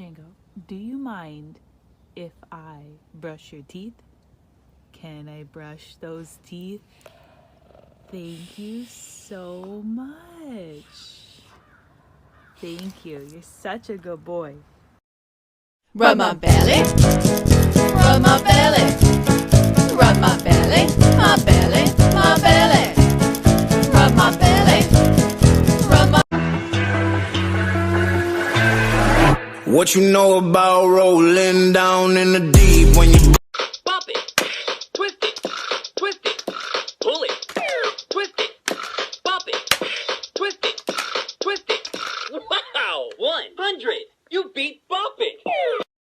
Django, do you mind if I brush your teeth? Can I brush those teeth? Thank you so much. Thank you. You're such a good boy. Rub my belly, rub my belly, rub my belly, my belly, my belly, rub my belly, rub my. What you know about rolling down in the deep when you